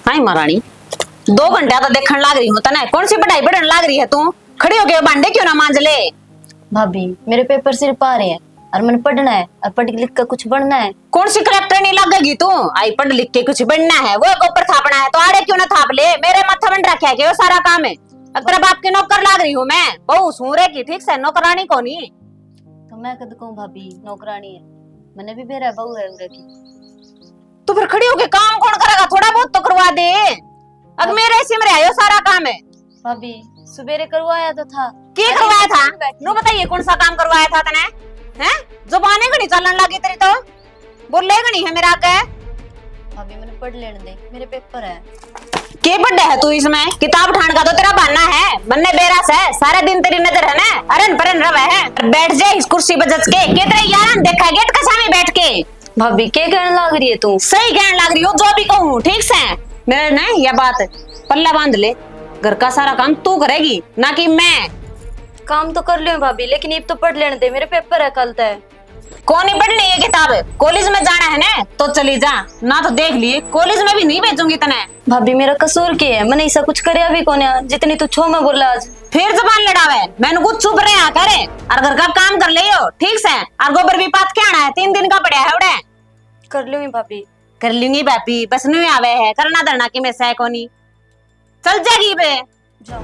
हाय महारानी 2 घंटा तो देखने लग रही हूँ तने। कौन सी पढ़ाई पढ़ने लग रही है तू? खड़ी होके भांडे क्यों ना मांज ले? भाभी मेरे पेपर सिर्फ आ रहे हैं और मैंने पढ़ना है और पढ़ लिख कर कुछ बनना है। कौन सी कलेक्टर नहीं लगेगी तू? आई पढ़ लिख के कुछ बनना है, वो ऊपर थापना है तो आड़े क्यों ना थाप ले? मेरे माथा बन रखा है कि वो सारा काम है। अगर बाप की नौकर लग रही हूँ मैं, बहू सूरे की, ठीक से नौकरानी कोनी। तो मैं कद कहूँ भाभी नौकरानी है, मैंने भी मेरा बहू है उनके की। तो फिर खड़ी होके काम कौन करेगा? थोड़ा बहुत तो करवा दे। अब मेरे सिमरे आयो सारा काम है। भाभी सवेरे करवाया तो था। क्या करवाया था? नो बताइए कौन सा काम करवाया था तने? हैं? जुबानें घनी चलन लगी तेरी तो। बोले घनी है मेरा के। भाभी मैंने पढ़ लेने दे, मेरे पेपर है। के बड्डे है तू इसमें? किताब उठाने का तो तेरा बहाना है, बनने बेरास है। सारे दिन तेरी नजर है ना अरन परन रवे है। बैठ जा इस कुर्सी पर जच के। कितने यार देखा गेट के सामने बैठ के। भाभी क्या कहने लग रही है तू? सही कहने लग रही हो, जो भी कहूँ ठीक से। मेरे ना यह बात पल्ला बांध ले, घर का सारा काम तू करेगी ना कि मैं। काम तो कर लियो भाभी, लेकिन अब तो पढ़ लेने दे, मेरे पेपर है कल तक। कौन ही पढ़नी है किताब? कॉलेज में जाना है ना तो चली जा, ना तो देख लिए कॉलेज में भी नहीं भेजूंगी तने। भाभी मेरा कसूर क्या है? मैंने ऐसा कुछ करया भी कौन है जितनी तू छो में बोला आज। फिर जबान लड़ावे, मैंने कुछ चुप रहे करे और घर का काम कर लियो ठीक से। और गोबर भी पात के आना है, 3 दिन का पड़ा है उड़े। कर लूंगी भाभी, कर लूंगी भाभी, बस नहीं आवे है करना धरना की मैं सह कोनी। चल जाएगी बे जाओ।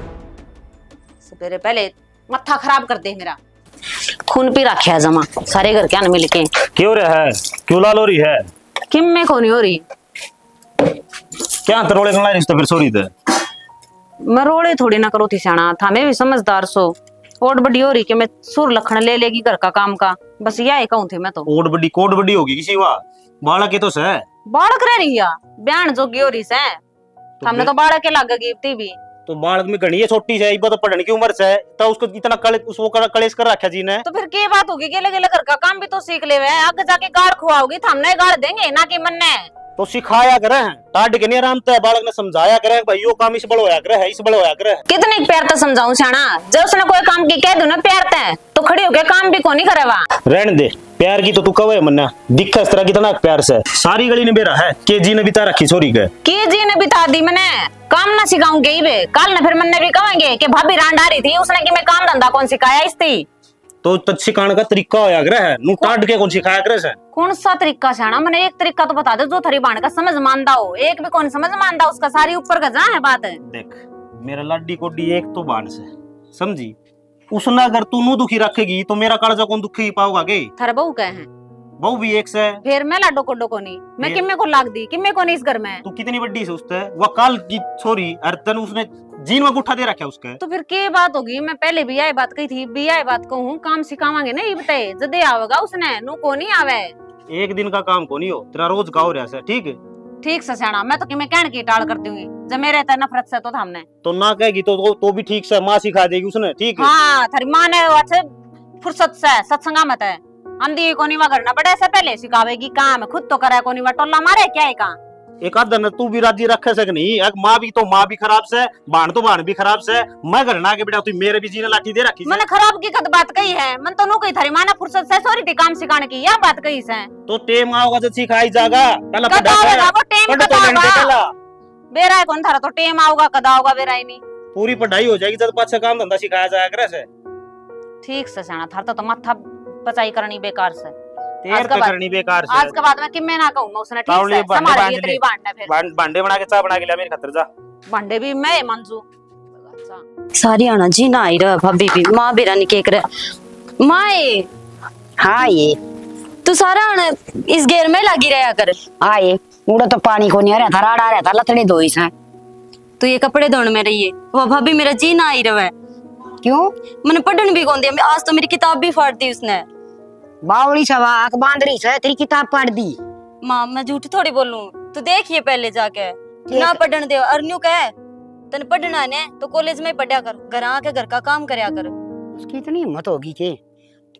सवेरे पहले मत्था खराब कर दे मेरा। खून पी रखा है जमा सारे घर के मिल के। क्यों रे है? क्यों लाल हो रही है? किम में कोनी हो रही? क्या तरोड़े करना रिश्ता फिर सोरी थे? मरोड़े थोड़ी ना करो थी सियाना था, मैं भी समझदार सो। ओट बड़ी हो रही कि मैं सुर लखन ले लेगी घर का काम का, बस यही कहूं थे मैं तो। ओट बड़ी कोट बड़ी होगी किसी वा बाड़ा के तो से बाड़क रह रही है बयान जोगी हो रही से। हमने तो बाड़क के लागेगी इतनी भी। तो बालक में घनी है छोटी से, इबा तो पढ़ने की उम्र से तो उसको इतना कलेश कर रखा जी ने। तो फिर क्या बात होगी? गेले गेले घर का काम भी तो सीख ले। आगे जाके गाड़ खुआओगी तो हमने गाड़ देंगे ना कि मन्ने। तो सिखाया करे टाट के नहीं आराम से बालक ने समझाया करे भाई यो काम इस बड़ो होया करे है, इस बड़ो होया करे। कितने प्यार तो समझाऊं शाना, जब उसने कोई काम की कह दू ना प्यार ते तो खड़ी होके काम भी कोनी करेवा। रहने दे प्यार की तो तू कवे मन्ना दिखा इस तरह कितना प्यार से सारी गली ने बेरा है के जी ने बिता रखी छोरी के जी ने बिता दी मैंने। काम ना सिखाऊंगे बे कल ना फिर मन्ने भी कहेंगे कि भाभी रांड आ रही थी उसने कि मैं काम धंधा कौन सिखाया इसती। तो सिखाने का तरीका होया करे है नु टाट के कौन सिखाया करे से? कौन सा तरीका शाना? मैंने एक तरीका तो बता दे जो थरी बाण का समझ मानदा हो। एक भी कौन समझ मानदा उसका सारी ऊपर का जा है बात है। देख मेरा लाडी कोडी एक तो बाण से समझी, उसने अगर तू नु दुखी रखेगी तो मेरा कालजा कौन दुखी पाओगा के? थारे बहू कहे हैं बहू भी एक से। फिर मैं लाडो कोडो को नहीं, मैं किम्मे को लाग दी किम्मे को नहीं इस घर में। तू कितनी बड़ी से उसते वो काल की छोरी अर्तन उसने जीन में उठा दे रखा उसके। तो फिर क्या बात होगी? मैं पहले भी यही बात कही थी, भी यही बात कहूँ काम सिखावांगे ना ये बताए जदे आवेगा उसने नु को नहीं आवे। एक दिन का काम को नहीं हो तेरा रोज गाँव रहा से ठीक है? ठीक से सियाना मैं तो कि मैं कहने की टाल कर दूंगी जब मेरे ते नफरत से तो हमने तो ना कहेगी तो भी ठीक से माँ सिखा देगी उसने ठीक है? हाँ थारी माँ ने अच्छे फुर्सत से सत्संगा मत है अंधी कोनी वा करना बड़े से पहले सिखावेगी काम खुद तो करे कोनी वा टोला मारे क्या है का। एक आध दिन तू भी राजी रखे सक नहीं एक माँ भी तो माँ भी खराब से बाण तो बाण भी खराब से मैं घर ना के बेटा तू मेरे भी जीने लाठी दे रखी। मैंने खराब की कद बात कही है मन तो नु कही थारी माँ ने फुर्सत से सॉरी थी काम सिखाने की यह बात कही से। तो टेम आओगा जब सिखाई जागा पहला पढ़ा वो टेम कदा बेरा है कौन थारा तो टेम आओगा कदा होगा बेरा ही नहीं। पूरी पढ़ाई हो जाएगी जब पाछे काम धंधा सिखाया जाया करे से। ठीक से जाना थारा तो माथा पचाई करनी बेकार से तेर पे करनी बेकार से। आज के बाद मैं किम्मे ना कहूं मैं उसने ठीक से हमारे ये तेरी बांटना फिर भांडे बना के चाय बना के ले मेरे खातिर जा। भांडे भी मैं मंजू सारी आना जी ना आई रहा भाभी भी माँ बेरा नहीं केक रहा माए। हाँ ये तू सारा आना इस घेर में लगी रहा कर। हाँ ये उड़ा तो पानी को नहीं आ रहा था राड़ा आ रहा था लतड़े धोई से। तो ये कपड़े धोने में रही है वो भाभी मेरा जी ना आई रहा है। क्यों? मैंने पढ़न भी कौन दिया आज तो मेरी किताब भी फाड़ दी उसने। बावली सवा आंख बांध रही से तेरी किताब फाड़ दी। माँ मैं झूठ थोड़ी बोलूं तू देखिए पहले जाके ना पढ़न दे और न्यू कह तने पढ़ना है तो कॉलेज में पढ़ा कर घर आके घर का काम करया कर। उसकी इतनी हिम्मत होगी के?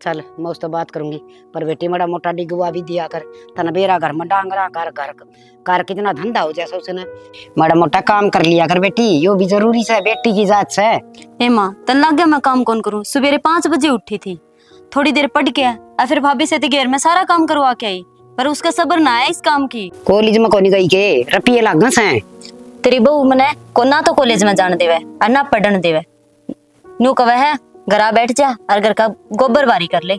चल मैं उससे बात करूंगी पर बेटी बड़ा मोटा डिगवा भी दिया कर तना बेरा घर में डांगरा कर घर कर कितना धंधा हो जैसा उसने बड़ा मोटा काम कर लिया कर बेटी यो भी जरूरी से बेटी की जात से। ए माँ तन लग गया मैं काम कौन करूँ सवेरे 5 बजे उठी थी थोड़ी देर पढ़ के फिर भाभी से घेर में सारा काम करवा के आई पर उसका सब्र ना है इस काम की। कॉलेज में कोनी गई के रुपये लागस हैं। तेरी बहू मने को ना तो कॉलेज में जाने देवे और ना पढ़ने देवे। न्यू कवे है घरा बैठ जा और घर का गोबर बारी कर ले।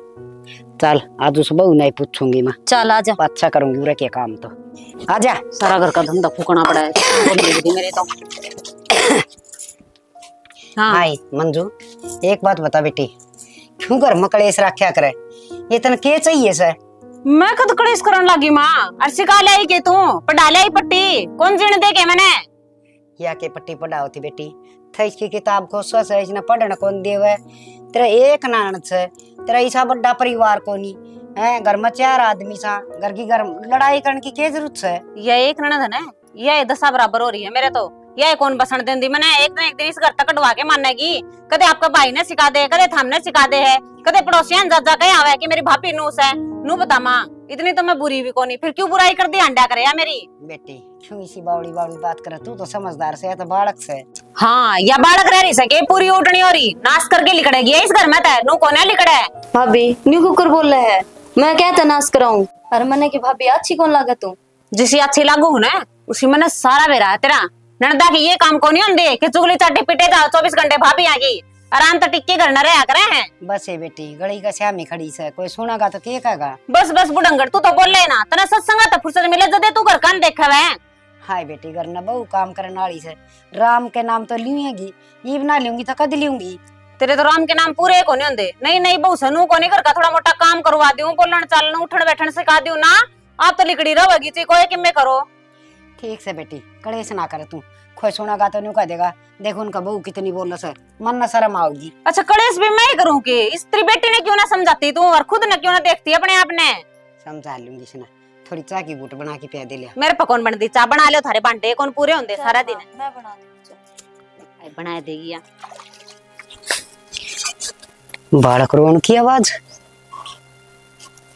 चल आज उस बहू नहीं पूछूंगी मैं। चल आ जा। अच्छा करूंगी उरे के काम तो। आजा। सारा घर का धंधा फूकना पड़ा है मेरे तो। हाँ हाय मंजू, एक बात बता बेटी, क्यों घर में कलेश रखा करे? ये तन के चाहिए सर? मैं कद कलेश करन लगी माँ। और सिखा लाई के तू पढ़ा लाई पट्टी कौन जीने दे के मैंने? या के पट्टी पढ़ाओ थी बेटी, थे इसकी किताब को सच है इसने पढ़ना कौन देवे? तेरा एक नान से तेरा ऐसा बड़ा परिवार को नहीं है, घर में 4 आदमी सा, घर की घर लड़ाई करने की क्या जरूरत है? यह एक ननद है, यह 10 बराबर हो रही है मेरे तो। यह कौन बसण देंदी मैंने? एक न एक दिन इस घर तक कटवा के मानेगी। कदे आपका भाई ने सिखा दे, कदे थामने सिखा दे है, कदे पड़ोसियां जा जा के आवे कि मेरी भाभी नूस है। नू बता माँ, इतनी तो मैं बुरी भी कोनी, फिर क्यों बुराई कर दी अंडा करे यार मेरी? बेटी क्यों इसी बावड़ी बावड़ी बात करे? तू तो समझदार से है तो बालक से। हाँ या बालक रह रही सके, पूरी उठनी हो रही नाश करके लिखड़ेगी इस घर में तो। नू कौन है लिखड़े? भाभी न्यू कुकर बोल रहे है, मैं क्या तनाश कराऊं? अरे मने की भाभी अच्छी कौन लागे तू? जिसी अच्छी लागू हूं ना उसी मैंने सारा बेरा है तेरा। ननदा की ये काम को नहीं होंगे कि चुगली चाटी पिटे जाओ 24 घंटे भाभी आगी, आराम तो टिक्के घर न रहा करे हैं। बस ये बेटी गली का श्यामी खड़ी से, कोई सुनागा तो के कहेगा? बस बस बुढ़ंगड़ तू तो बोल लेना, तना सत्संग तो फुर्सत मिले जदे तू घर कान देखा है। हाय बेटी घर न बहु काम करने वाली से, राम के नाम तो लियूंगी, ये बना लूंगी तो कद लूंगी? तेरे तो राम के नाम पूरे को नहीं होंगे। नहीं नहीं बहु सनू को नहीं कर का थोड़ा मोटा काम करवा दूं, बोलन चालन उठन बैठन सिखा दूं ना। आप तो लिकड़ी रहेगी ची कोई किम्मे करो। ठीक से बेटी कलेश ना करे तू, कोई सुनागा तो नहीं कह देगा देखो उनका बहू कितनी बोल सर, मन न शर्म आओगी। अच्छा कलेश भी मैं ही करूं कि स्त्री बेटी ने क्यों ना समझाती तू और खुद ने क्यों ना देखती अपने आप ने? समझा लूंगी सुना, थोड़ी चाय की घूट बना के पिया दे लिया। मेरे पे कौन बनती चाय बना लो, थारे बांटे कौन पूरे होंगे सारा दिन? मैं बना दूं। बना देगी या बालक रोन की आवाज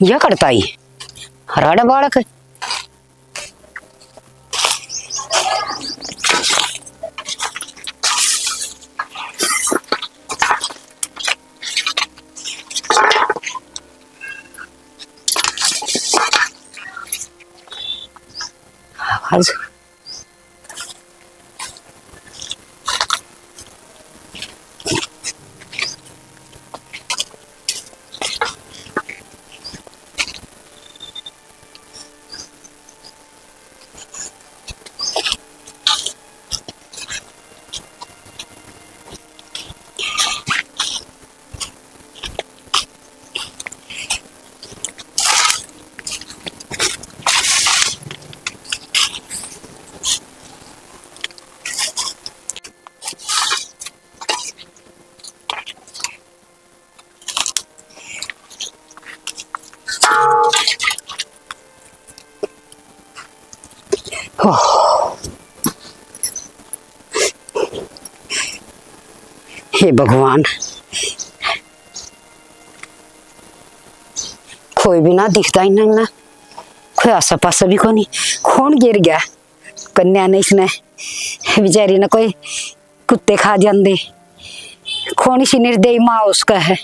यह करता ही हराड़ा बालक। आवाज हे भगवान, कोई भी ना दिखता ही ना, कोई आसा पासा भी को नहीं। कौन गिर गया? कन्या ने इसने बेचारी ने कोई कुत्ते खा जाते। कौन सी निर्दयी माँ उसका है,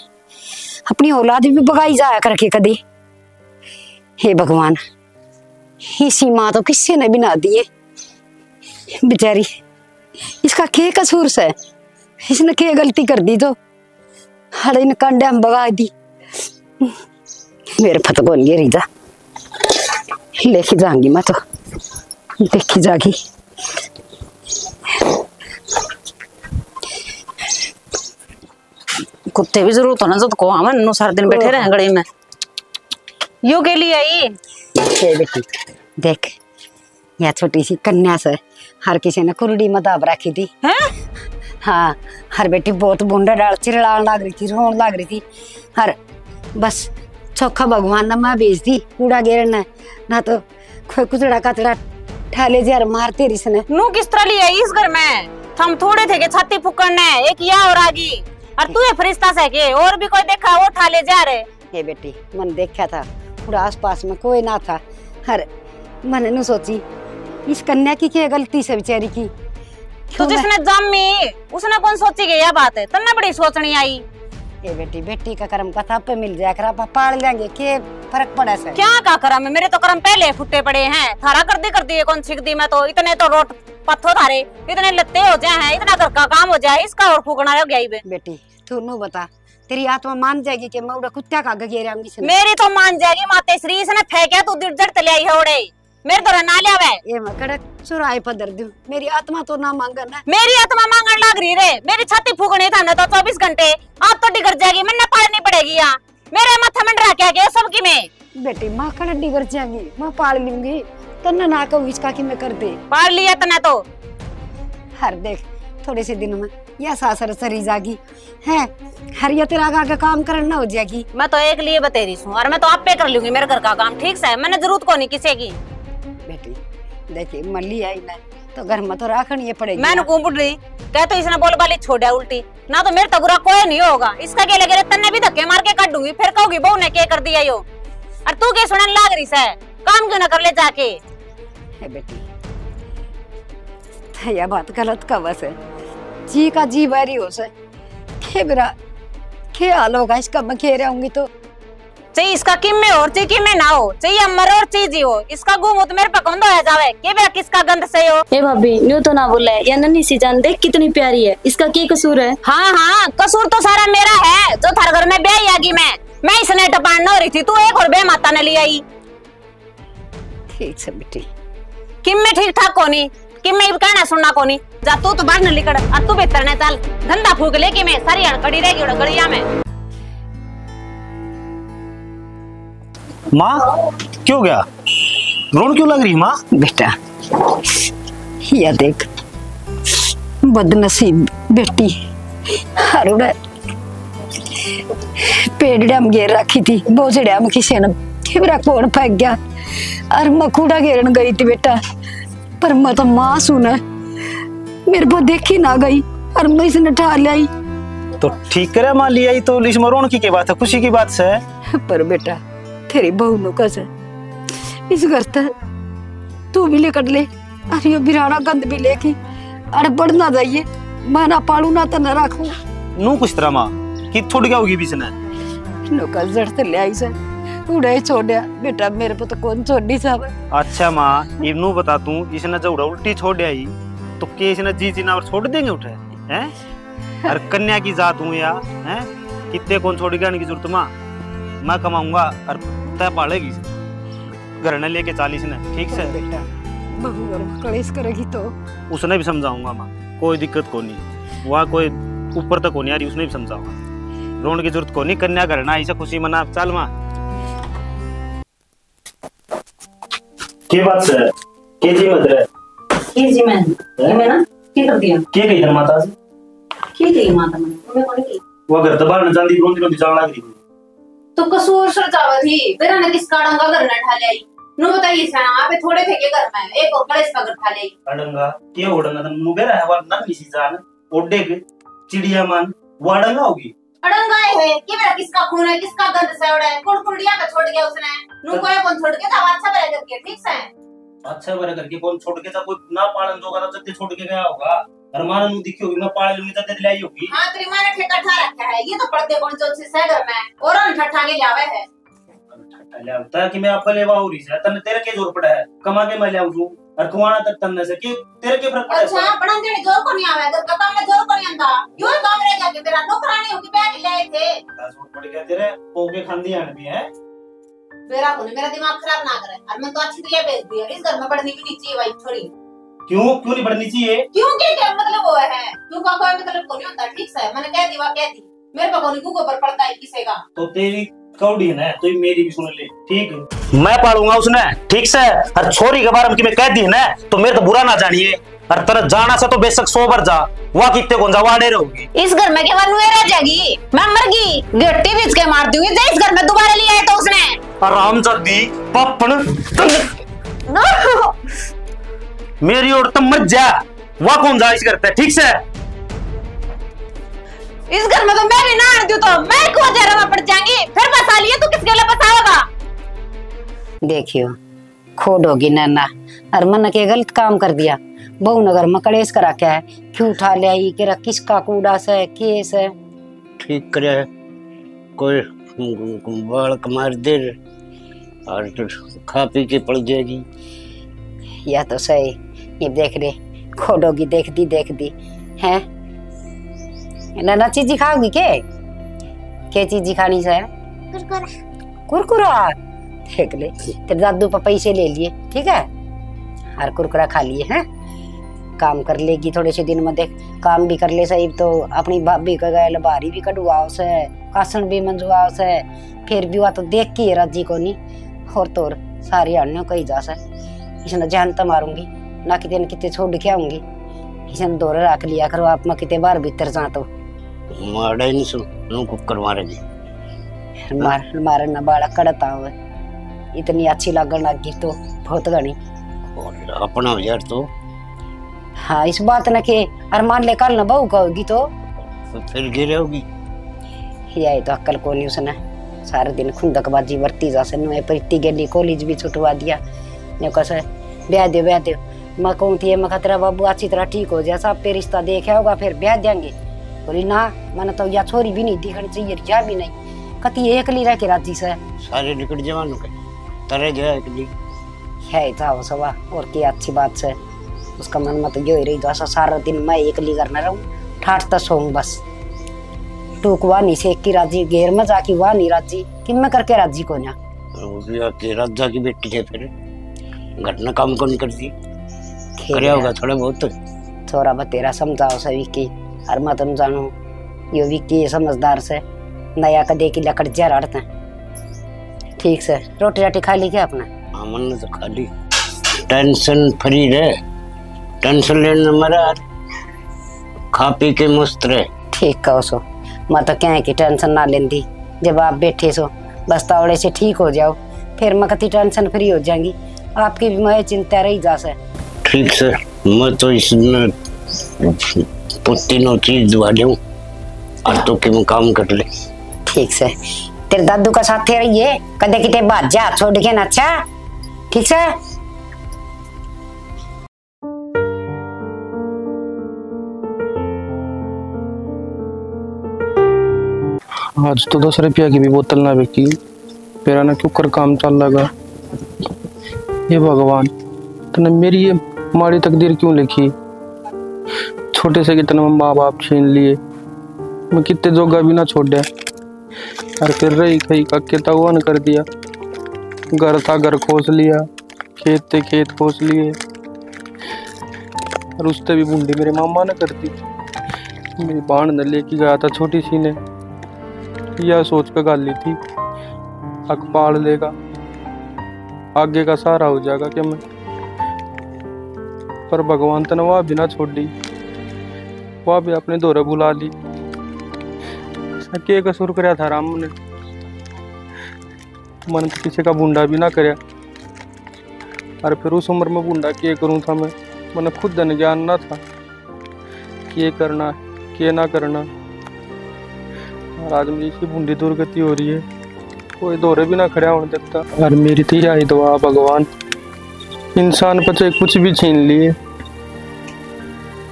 अपनी औलाद भी बगाई जाया करके कदी। हे भगवान, इसी माँ तो किसी ने भी ना दिए बेचारी, इसका क्या कसूर से? इसने क्या गलती कर दी तो हड़े इन कंडे में बगा दी। मेरे फत कौन गिरी जा, लेके जाऊंगी मैं तो, देखी जागी। कुत्ते भी जरूरत होना तो को हम नो सारा दिन बैठे रहे गली में। यू के लिए आई बेटी देख, यह छोटी सी कन्या से हर किसी ने कुरडी में दाब रखी थी। हाँ हर बेटी बहुत बूंदा डाल चिरलान लग रही थी, रोन लग रही थी। हर बस चौखा भगवान ने माँ भेज दी कूड़ा गिरना, ना तो कोई कुचड़ा कचड़ा ठाले जार मारते रही सने। नू किस तरह लिए इस घर में? हम थोड़े थे के छाती फुकड़ने एक या और आगी, और तू ये फरिश्ता से के और भी कोई देखा वो ठाले जा रहे। ये बेटी मन देखा था पूरा आस पास में कोई ना था। हर मैंने न सोची इस कन्या की क्या गलती से बेचारी की। तो जिसने जम्मी उसने कौन सोची गई यह बात है, तन्ने बड़ी सोचनी आई। ये बेटी बेटी का कर्म कथा पे मिल जाया कर, आप पाल लेंगे, के फर्क पड़ा से? क्या का करम है, मेरे तो कर्म पहले फुटे पड़े हैं। थारा कर दी कौन सीख दी मैं तो, इतने तो रोट पत्थर थारे इतने लत्ते हो जाए हैं, इतना घर का काम हो जाए, इसका और फूकना हो गया ही। बेटी तू नु बता, तेरी आत्मा मान जाएगी कि मैं उड़ा कुत्ता का घेराऊंगी? मेरी तो मान जाएगी माते श्री, इसने फेंका तू जड़ तले आई है उड़े, मेरे तो ना लिया वे। ये मैं कड़क चुराए पदर दूं, मेरी आत्मा तो ना मांगन ना। मेरी आत्मा मांगन लग रही रे, मेरी छाती फूकनी था ना तो 24 घंटे, आप तो डिगर जाएगी, मैंने पालनी पड़ेगी यहाँ, मेरे माथा मंडरा क्या गया सबकी में। बेटी माँ कड़ा डिगर जाएगी, मैं पाल लूंगी, तन्ना ना कहूँ इसका कि मैं कर दे। पाल लिया तना तो हर देख थोड़े से दिनों में यह सासर सरी जागी है, हर ये तेरा आगे काम करना हो जाएगी। मैं तो एक लिए बतेरी हूँ और मैं तो आप पे कर लूंगी मेरे घर का काम, ठीक से, मैंने जरूरत को नहीं किसी की। बेटी देखिए मल्ली आई ना तो घर में तो राखनी पड़ेगी। मैंने कुंपुट रही कह तो इसने बोल बाली छोड़ा उल्टी ना, तो मेरे तो बुरा कोई नहीं होगा, इसका क्या लगे तन्ने भी धक्के मार के काट दूंगी, फिर कहोगी बहू ने क्या कर दिया यो, और तू क्या सुनने लाग रही से, काम क्यों ना कर ले जाके। है बेटी यह बात गलत का बस है, जी का जी बारी हो से के बिरा के हाल होगा इसका, मैं खेल रहूंगी तो चाहिए इसका किम में और चाहिए किम में ना हो, चाहिए अमर और चीज हो, इसका गुम हो तो मेरे पकंद हो जावे के बेरा किसका गंध से हो। ए भाभी न्यू तो ना बोला है, या नन्ही सी जान देख कितनी प्यारी है, इसका क्या कसूर है? हाँ हाँ कसूर तो सारा मेरा है, जो थार घर में ब्याह आगी मैं इसने टपान हो रही थी, तू एक और बे माता ने ले आई। ठीक है बेटी, किम में ठीक ठाक कोनी, किम में कहना सुनना कोनी, जा तू तो बाहर न निकल और तू बेहतर ने चल, धंधा फूक ले कि मैं सारी हड़कड़ी रहेगी उड़ा गड़िया में। माँ क्यों गया, रोन क्यों लग रही माँ? बेटा या देख बदनसीब बेटी हरुड़ा पेड़िया में घेर रखी थी, बोझड़िया में किसी ने खेबरा कौन फेंक गया और मैं कूड़ा घेरन गई थी बेटा, पर मैं तो माँ सुना मेरे को देखी ना गई और मैं इसने ठा लाई। तो ठीक करे माँ, लिया ही तो इसमें रोन की बात है, खुशी की बात से। पर बेटा तेरी बहू नु कस इस घर तक तू भी लेकर ले, अरे यो बिराना गंद भी लेके अरे बढ़ना जाइए, मैं ना पालू ना तो न रखू नू कुछ तरह माँ कि थोड़ी क्या होगी बीच ने नो कल जड़ से ले आई से उड़े छोड़या बेटा, मेरे को तो कौन छोड़ी साहब। अच्छा माँ इनू बता तू, इसने जब उड़ा उल्टी छोड़ आई तो के इसने जी जीना और छोड़ देंगे उठे हैं, और कन्या की जात हूँ या हैं, कितने कौन छोड़ेगा की जरूरत माँ, मैं कमाऊंगा और तय पालेगी घर ने लेके 40 ने, ठीक से बेटा बहू घर में कलेश करेगी तो उसने भी समझाऊंगा माँ, कोई दिक्कत को नहीं, वहाँ कोई ऊपर तक को नहीं आ रही, उसने भी समझाऊंगा, रोने की जरूरत को नहीं, कन्या घर ना ऐसा खुशी मना, चल माँ। के बात से के जी मत रे के जी मैं ना की कर दिया, के कही माता से की कही माता मैंने कौन की वो घर तो बाहर न जाती, रोंदी रोंदी जान लग रही तो कसूर सरजावा थी, तेरा ने किस काड़ंगा घर न ठा ले नु बताइए सना, आप थोड़े थे के घर में एक और कलेश का घर ठा ले अडंगा के ओडंगा तन नु बेरा है, वा नन किसी जान ओडे के चिड़िया मान वाडंगा होगी, अड़ंगा है कि मेरा किसका खून है, किसका गंध से उड़ा है, कुड़कुड़िया पे छोड़ गया उसने, नु कोई कौन छोड़ के था, अच्छा बरे करके, ठीक से अच्छा बरे करके कौन छोड़ के था, कोई ना पालन जोगा तो जल्दी छोड़ के गया होगा, और मां नु दिखी होगी, मैं पाल लूंगी तो लाई होगी। हां तेरी मां ने ठेका ठा रखा है, ये तो पड़ते कौन चौथ से घर में और अन ठठा के लावे है, ठठा ले आवता कि मैं आपका लेवा हो रही है, तने तेरे के जोर पड़ा है, कमा के मैं ले आऊं और कुआना तक तन्ने से कि तेरे के फर्क पड़ा है। अच्छा बड़ा देने जोर को नहीं आवे, घर का काम में जोर को नहीं आंदा, यो काम रह गया कि तेरा नौकरानी होगी बैग ले आए थे, जोर पड़ गया तेरे पोगे खांदी आन भी है, मेरा को मेरा दिमाग खराब ना करे, और मैं तो अच्छी तरह भेज दिया, इस घर में पढ़नी भी नहीं चाहिए भाई थोड़ी। क्यों क्यों नहीं बढ़नी चाहिए, क्यों क्या मतलब वो है, क्यों का कोई मतलब को नहीं होता, ठीक से मैंने कह दी, कह दी मेरे पे कोई को ऊपर पड़ता है किसी का, तो तेरी कौड़ी है ना, तो मेरी भी सुन ले, ठीक मैं पालूंगा उसने, ठीक से, और छोरी के बारे में कि मैं कह दी है ना तो मेरे तो बुरा ना जानिए, और तरह जाना से तो बेशक 100 बार जा, वहाँ कितने कौन जा वाड़े रहोगी, इस घर में केवल नुए रह जाएगी, मैं मर गई गट्टी बीच के मार दूंगी, इस घर में दोबारा लिया है तो उसने आराम जल्दी पपन मेरी और तुम मत जा, वहाँ कौन जा इस घर पे, ठीक से इस घर में तो मैं भी ना आती हूँ, तो मैं क्यों जरा में पड़ जाएंगी, फिर बसा लिए तो किसके लिए बसाओगा। देखियो खोड होगी नन्ना, और मन के गलत काम कर दिया, बहू नगर में कलेश करा क्या है, क्यों उठा ले आई, कि किसका कूड़ा से केस है, ठीक करे कोई बाल मार दे और तो खा पी के पड़ जाएगी। या तो सही, ये देख रे खोडोगी देख दी है ना चीजी खाओगी के चीजी खानी से? कुरकुरा देख ले, तेरे दादू पर पैसे ले लिए, ठीक है, हर कुरकुरा खा लिए हैं। काम कर लेगी थोड़े से दिन में, देख काम भी कर ले सही तो अपनी भाभी का गए बारी भी कटवाओ से, कासन भी मंजवाओ से, फिर भी हुआ तो देख के राजी को नहीं और तोर सारी अन्य कही जा से इसने जान तो मारूंगी ना, कितने न कितने छोड़ के आऊंगी, इसने दौरे रख लिया करो आप में कितने बार भीतर जा तो मारे नहीं सुन नु कुकर मारेगी मारे ना बाड़ा कड़ता हुए इतनी अच्छी लगन लगी तो बहुत घनी और अपना यार तो। हाँ इस बात न के अरमान ले कल न बहू कहोगी तो फिर गिरे होगी। यही तो अक्ल को नहीं उसने, सारे दिन खुंदकबाजी बरती जा से नुए प्रीति गेली कॉलेज भी छुटवा दिया ने कैसे ब्याह दे मैं कहूँ थी मैं तेरा बाबू अच्छी तरह ठीक हो जाए सब पे रिश्ता देखा होगा फिर ब्याह देंगे। बोली ना मैंने तो या छोरी भी नहीं दिखनी चाहिए या भी नहीं, कति एकली रह के राजी से सारे निकट जवानों के तरह जाए एकली है जाओ सवा और क्या अच्छी बात से उसका मन मत यो ही रही जैसा सारा दिन मैं एकली करना रहूं ठाठ तक सोऊं बस टूक वा नहीं से एक की राजी घेर में जाके वा नहीं राजी कि मैं करके राजी को ना राजा की बेटी है फिर घटना काम कौन करती करे होगा थोड़ा बहुत छोरा बतेरा समझाओ सभी की और मैं तुम जानू यो विक्की समझदार से नया कदे की लकड़ जा रड़ते ठीक से रोटी राटी खा ली क्या अपना? हाँ मन तो खा ली, टेंशन फ्री रहे, टेंशन लेने मरा खा पी के मस्त रहे। ठीक कहो सो, मैं तो क्या की टेंशन ना लेंदी जब आप बैठे सो बस तावड़े से ठीक हो जाओ फिर मैं कति टेंशन फ्री हो जाएंगी, आपकी भी मैं चिंता रही जा से। ठीक से मैं तो इसमें तीनों चीज दवा दूं और तो कि मैं काम कर ले। ठीक से तेरे दादू का साथ रहिए कदे किते बात जा छोड़ के ना, अच्छा ठीक से। आज तो 10 रुपया की भी बोतल ना बिकी, मेरा ना क्यों कर काम चल लगा। ये भगवान तूने मेरी ये माड़ी तकदीर क्यों लिखी, छोटे से कितने माँ बाप छीन लिए, मैं कितने जोगा भी ना छोड़ दिया और फिर रही खई का के तगवान कर दिया, घर था घर खोस लिया, खेत थे खेत खोस लिए और उससे भी बूंदी मेरे मामा ने कर दी। मेरी बाण न लेके गया था छोटी सी ने, यह सोच कर गाली थी अक पाड़ लेगा आगे का सहारा हो जाएगा क्या मैं, पर भगवान तने वह भी ना छोड़ दी, वह भी अपने दौरे बुला ली। के कसूर कराया था राम ने, मन तो किसी का बूंदा भी ना कराया और फिर उस उम्र में बूंदा के करूँ था मैं, मैंने खुद न जानना था के करना के ना करना। और आज मेरी इसी बूंदी दुर्गति हो रही है, कोई दौरे भी ना खड़ा होने देता। और मेरी तो यही दुआ भगवान, इंसान बच्चे कुछ भी छीन लिए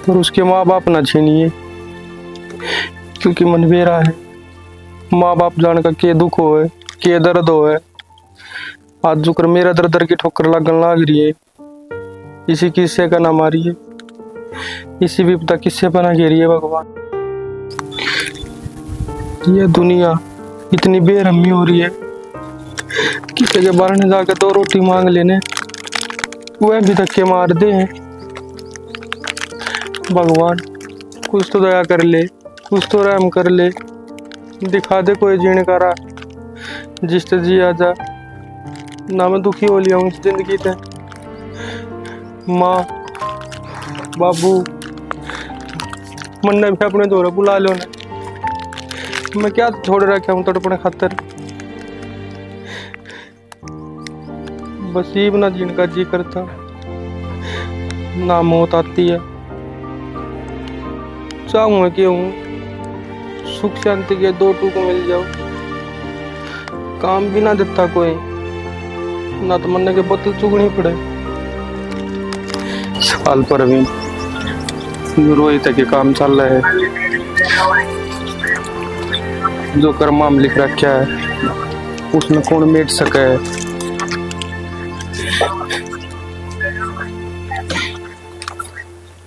पर उसके माँ बाप ना छीनिए, क्योंकि मन मेरा है, माँ बाप जान का के दुख होए के दर्द होए। आज जुकर मेरा दर दर की ठोकर लगन लाग रही है, इसी किस्से का ना मारिए, इसी विपदा किस्से पर ना घेरिए भगवान। ये दुनिया इतनी बेरहमी हो रही है, किसी के बारे में जाकर 2 रोटी मांग लेने वह भी धक्के मार दे हैं। भगवान कुछ तो दया कर ले, कुछ तो रहम कर ले, दिखा दे कोई जीने का राह जिससे जी आ जा। ना मैं दुखी हो लिया हूँ इस जिंदगी से, माँ बाबू मन ने भी अपने दौरे बुला लो ने, मैं क्या छोड़ रखा हूँ तड़पने खातर, बस ये ना जीने का जी करता, ना मौत आती है। चाहूँ मैं कि हूँ सुख शांति के 2 टूक मिल जाओ, काम भी ना देता कोई, ना तो मरने के बोतल चुगनी पड़े। साल पर अभी रोहित के काम चल रहा है, जो कर्मा में लिख रखा है उसमें कौन मेट सके।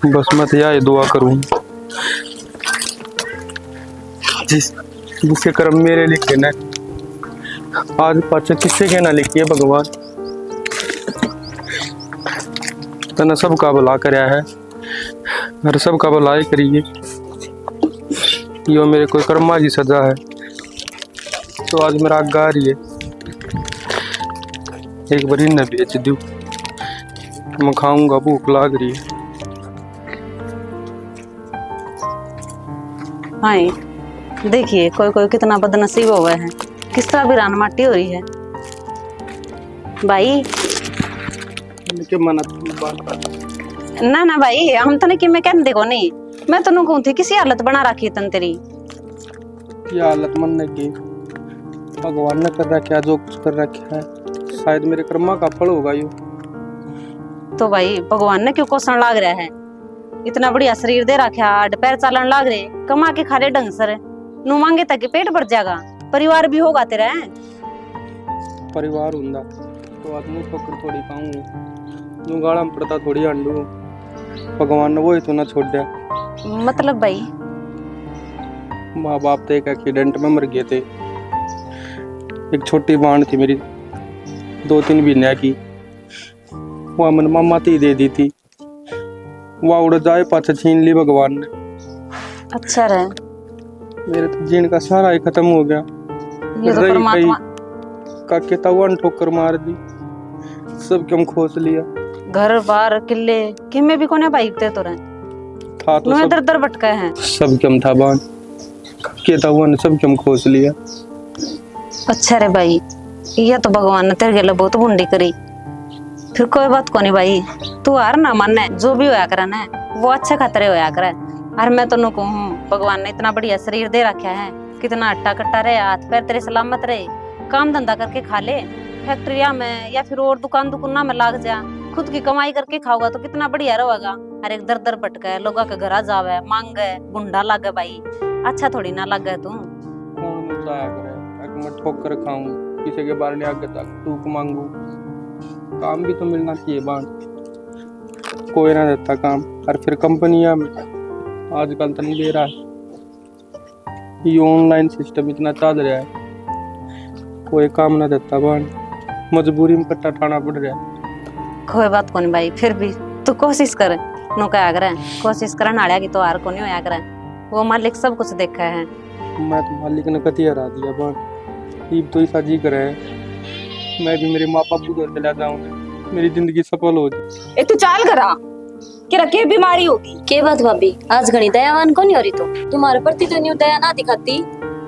बस मैं तो यही दुआ करूं जिसके कर्म मेरे लिखे न आज पाचे किससे के ना लिखी है भगवान। तने सबका भला करया है और सबका भला ही करिए। यो मेरे कोई कर्मा की सजा है तो आज मेरा आग आ रही है। एक बारी न बेच दूं मैं खाऊंगा, भूख लाग रही है। हाँ देखिए कोई कोई कितना बदनसीब हुआ है, किस तरह वीरान माटी हो रही है। भाई ना ना भाई हम तने कि मैं कहने देखो नहीं, मैं तनु कहूं थी किसी हालत बना रखी तन तेरी। क्या हालत मन की भगवान ने कर रखा, जो कुछ कर रखा है शायद मेरे कर्मा का फल होगा यो। तो भाई भगवान ने क्यों कोसण लाग रहा है, इतना बढ़िया शरीर दे रखा, हाथ पैर चालन लाग रहे, कमा के खा रहे ढंग सर, नु मांगे तक पेट भर जाएगा, परिवार भी होगा तेरा। परिवार हुंदा तो आदमी ठोकर थोड़ी पाऊं, नु गाड़ा में पड़ता थोड़ी अंडू। भगवान ने वो ही तो ना छोड़ दिया। मतलब भाई माँ बाप तो एक एक्सीडेंट में मर गए थे। एक छोटी बहन थी मेरी 2-3 महीने की, वह मन मामा ती दे दी थी, वह उड़ जाए पाछे छीन ली भगवान ने। अच्छा रहे मेरे तो जीन का सारा ही खत्म हो गया। ये तो परमात्मा काके तवन ठोकर मार दी, सब क्यों खोस लिया। घर बार किले किमे भी कोने भाई ते तो रहे था तो सब दर भटका है, सब क्यों था बान के तवन सब क्यों खोस लिया। अच्छा रे भाई ये तो भगवान ने तेरे गले बहुत बुंडी करी। फिर कोई बात को नहीं भाई, तू हार ना मान, जो भी होया करे ना वो अच्छा खतरे होया करे। और मैं तो कहूँ भगवान ने इतना बढ़िया शरीर दे रखा है, कितना अट्टा कट्टा रहे, हाथ पैर तेरे सलामत रहे, काम धंधा करके खा ले, फैक्ट्रिया में या फिर और दुकान दुकाना में लाग जा, खुद की कमाई करके खाओगा तो कितना बढ़िया रहेगा। और एक दर दर भटका है, लोगों के घर जावे मांगे गुंडा लागे भाई, अच्छा थोड़ी ना लागे तू। कौन मुझाया करे, मैं ठोकर खाऊं, किसी के बारे में आगे तक टूक मांगू, काम भी तो मिलना चाहिए बान, कोई ना देता काम। और फिर कंपनियां में आजकल तो नहीं दे रहा है, ये ऑनलाइन सिस्टम इतना चल रहा है, कोई काम ना देता बान, मजबूरी में कट्टा ठाना पड़ रहा है। कोई बात को नहीं भाई, फिर भी तू कोशिश कर, नो क्या करे, कोशिश कर नाड़िया की तो हार को नहीं होया करे, वो मालिक सब कुछ देखा है। मैं तो मालिक ने कति हरा दिया बान, ईब तो ऐसा जी करे मैं भी मेरे माँ बाप को चला जाऊं, मेरी जिंदगी सफल हो जाए। ए तू चाल करा कि रखे बीमारी होगी। के बात भाभी आज घनी दयावान कौन हो रही, तो तुम्हारे प्रति तो न्यू दया ना दिखाती।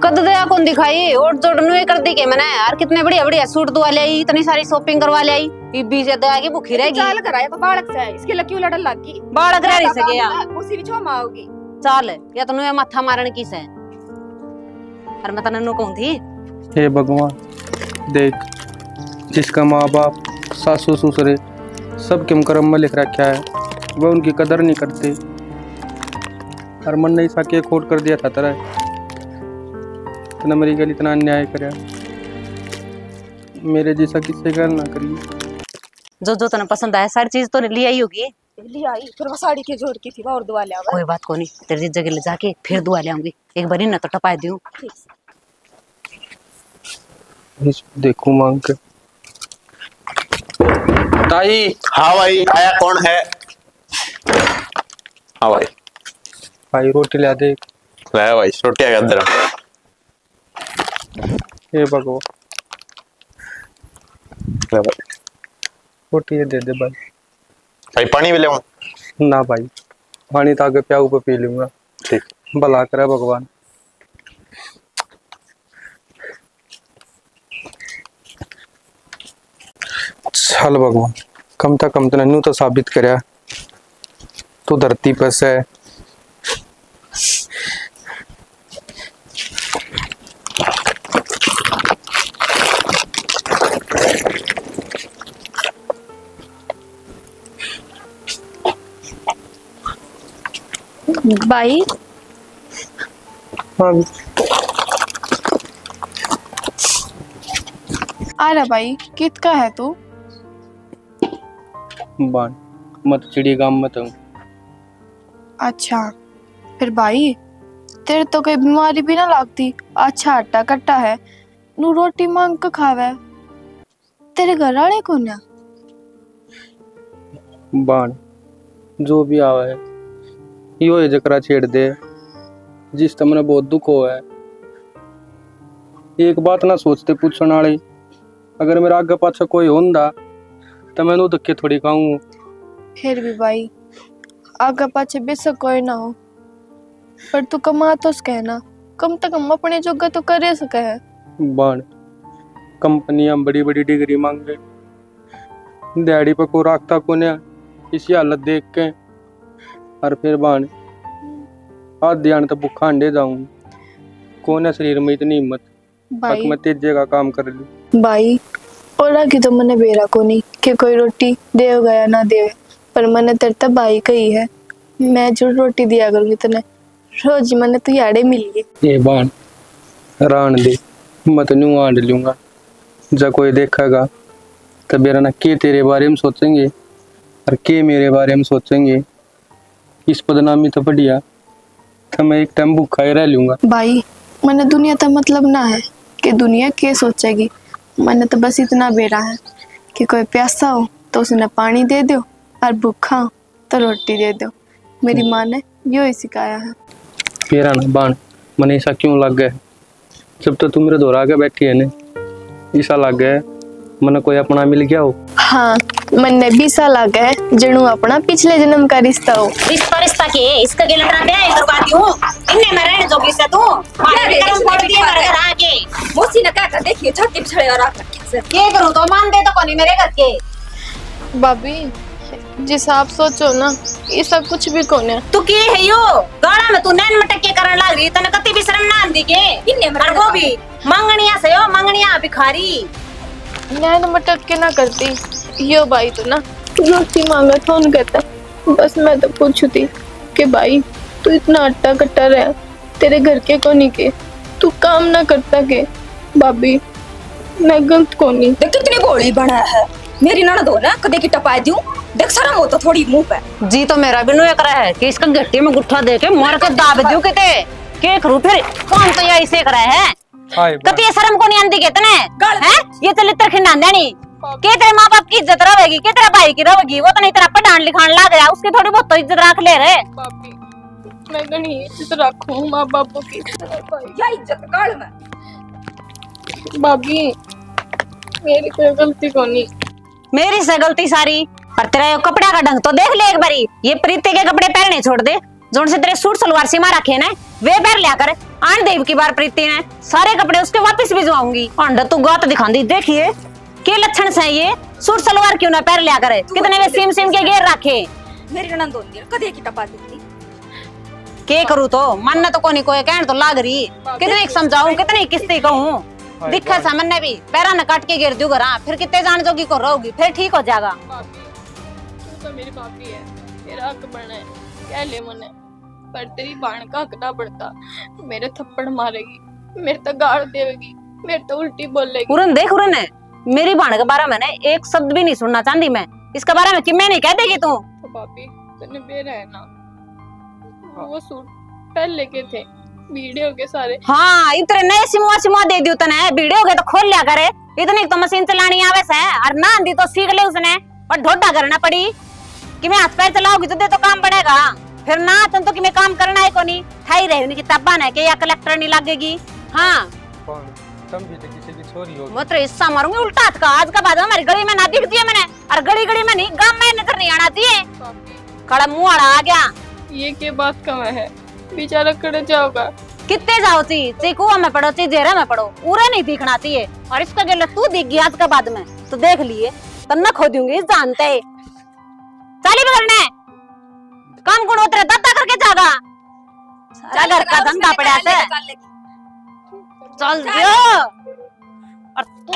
कद दया कौन दिखाई, और जोड़ने कर दी के मैंने यार, कितने बढ़िया बढ़िया सूट दुआ ले आई, इतनी सारी शॉपिंग करवा ले आई, बीबी से दया की भूखी रहेगी। चाल करा ये तो बालक से है, इसके लकी लड़न लग गई, बालक रह रही सके या उसी बिचो माओगी। चाल या तनु ये माथा मारन की से, और मैं तने नु कहूं थी हे भगवान देख, जिसका माँ बाप सासू ससुरे सब के कर्म में लिख रखा है, वह उनकी कदर नहीं करते, और मन नहीं सके खोट कर दिया था तरह, इतना मेरी गल इतना अन्याय करे, मेरे जैसा किससे गल ना करिए। जो जो तने पसंद आया सारी चीज तो ले आई होगी। ले आई, फिर वो साड़ी के जोड़ की थी और दुआ ले आवा। कोई बात को नहीं, तेरी जगह ले जाके फिर दुआ ले आऊंगी, एक बारी न तो टपा दूं। देखू मांग के ताई। हाँ भाई आया, कौन है? हाँ भाई भाई रोटी ला दे। लाया भाई, रोटियां का अंदर। हे भगवान रोटी दे दे भाई। भाई पानी भी ले आऊं? ना भाई पानी तो आगे प्याऊ पे पी लूंगा। ठीक, भला करे भगवान। चल भगवान कम तो नन्नू तो साबित करया तू धरती पर से। भाई हाँ आ रहा भाई, कित का है तू? बाण मत चिड़िया गांव मत हूँ। अच्छा फिर भाई तेरे तो कोई बीमारी भी ना लगती, अच्छा आटा कट्टा है, नू रोटी मांग के खावे। तेरे घर वाले कौन है? बाण जो भी आवा है यो ये जकरा छेड़ दे, जिस तमने बहुत दुख हो है। एक बात ना सोचते पूछने वाले, अगर मेरा आगे पाछे कोई होंदा तो मैं नु धक्के थोड़ी खाऊं। फिर भी भाई आगे पाछे बेशक कोई ना हो, पर तू कमा तो सके ना, कम से कम अपने जोगा तो करे सके है। बाण कंपनियां बड़ी बड़ी डिग्री मांगे, दिहाड़ी पे को रखता को ने इसी हालत देख के, और फिर बाण आज ध्यान तो भूखा अंडे जाऊं, कोने शरीर में इतनी हिम्मत भाई मैं तेज जगह काम कर लूं। भाई और आगे तो मने बेरा को नहीं कि कोई रोटी देगा या ना देवे, पर मने तेरे तो भाई कही है, मैं जो रोटी दिया करूंगी तने रोज मने तू याड़े मिलिए। ये बाण रान दे, मत न्यू आंड लूंगा, जब कोई देखेगा तो मेरा ना के तेरे बारे में सोचेंगे और के मेरे बारे में सोचेंगे। इस बदनामी तो बढ़िया तो मैं एक टाइम भूखा ही रह लूंगा। भाई मने दुनिया का मतलब ना है कि दुनिया क्या सोचेगी, मने तो बस इतना बेरा है कि कोई प्यासा हो तो उसने पानी दे दो और भूखा हो तो रोटी दे दो। मेरी माँ ने यो ही सिखाया है। मेरा ना बाण मने ऐसा क्यों लग गया, जब तो तू मेरे दोहरा के बैठी है ने ऐसा लग गया मने कोई अपना मिल गया हो। हाँ मन्ने भी सा लगा है जणू अपना पिछले जन्म का रिश्ता हो। रिश्ता के इसका के लड़ना ब्याह करवाती हूँ, इन्ने में रहने जोगी से तू मारे करम फोड़ दिए मेरे घर आके। मोसी ने क्या कर देखिए छट्टी पिछड़े और आकर के करूँ तो मान दे तो कोनी मेरे घर के। भाभी जिस आप सोचो ना ये सब कुछ भी कौन है। तू के है यो गाड़ा में तू नैन मटके करन लाग रही, तने कति भी शर्म ना आंदी के। इन्ने में वो भी मंगनिया से यो मंगनिया भिखारी नैन मटक के ना करती यो भाई तो ना रोटी मांगा था उन कहता, बस मैं तो पूछू थी कि भाई तू इतना अट्टा कट्टा रहा तेरे घर के कोनी के, तू काम ना करता के। भाभी मैं गलत कोनी। देख कितनी बोली बना है मेरी ननद हो ना, कदे की टपा दूं, देख शर्म हो तो थोड़ी मुंह पे। जी तो मेरा भी नुया करा है कि इसका गट्टी में गुट्ठा दे के मार के दाब दूं किते के करू फिर कौन तो ये ऐसे करा है। कति शर्म को नहीं आंदी कितने हैं, ये तो लित्र खिंडांदेनी के तेरे माँ बाप की इज्जत रहेगी, के तेरे भाई की रहेगी, वो तो नहीं तेरा पढ़ान लिखान लग रहा है, उसकी थोड़ी बहुत तो इज्जत रख ले रहे। भाभी मैं नहीं इज्जत रखूं माँ बापों की, क्या इज्जत काल में। भाभी मेरी कोई गलती कोनी। मेरी से गलती सारी, पर तेरा कपड़ा का ढंग तो देख ले एक बारी। ये प्रीति के कपड़े पहनने छोड़ दे, जोन से तेरे सूट सलवार सीमा रखे ना वे पहन लिया कर। आन देव की बार प्रीति ने सारे कपड़े उसके वापस भिजवाऊंगी। अंडा तू गात दिखांदी, देखिए के लक्षण से ये सूट सलवार क्यों ना पहन लिया करे, कितने वे सिम सिम के घेर रखे। मेरी ननद होती है कदे की टपा देती के करूँ तो मन तो कोनी कोई कहन तो लाग रही, कितनी समझाऊं कितनी किस्ती कहूँ। दिखा सामने भी पैरा न काट के गिर दू घर, फिर कितने जान जोगी को रहोगी, फिर ठीक हो जाएगा। तो मेरी भाभी है, तेरा हक बनना है क्या ले मने, पर तेरी बाण का हक ना बढ़ता। मेरे थप्पड़ मारेगी, मेरे तो गाड़ देगी, मेरे तो उल्टी बोलेगी। उरन देख उरन है मेरी बाण के बारे में एक शब्द भी नहीं सुनना चाहती मैं, इसके बारे में कि मैं नहीं कह देगी तू। तो भाभी तने बेरा है ना, वो सूट पहले के थे वीडियो के सारे। हाँ इतने नए सिमुआ दे दियो तने, वीडियो के तो खोल लिया करे। इतनी तो मशीन चलानी आवे से, और ना आंदी तो सीख ले उसने, और ढोडा करना पड़ी कि मैं हाथ पैर चलाऊंगी तो दे तो काम बढ़ेगा। फिर ना तुम तो कि मैं काम करना है कोनी ठाई रहे उनकी तब्बा ना के या कलेक्टर नहीं लगेगी। हाँ तुम भी तो किसी की छोरी हो, वो तो हिस्सा मारूंगी उल्टा हाथ का। आज का बाद हमारी गली में ना दिखती है मैंने, और गली गली में नहीं गांव में नजर नहीं आना चाहिए। खड़ा मुंह आ गया ये के बात कम है, बेचारा खड़े जाओगा कितने जाओ ची कुआ में पड़ो ची जेरा में पड़ो, उरे नहीं दिखना चाहिए। और इसका गला तू दिख गया आज का बाद में तो देख लिए तब न खो दूंगी जानते। चाली बिगड़ने काम गुण उतरे दत्ता करके जागा, घर का धंधा पड़ा से चल दियो। और तू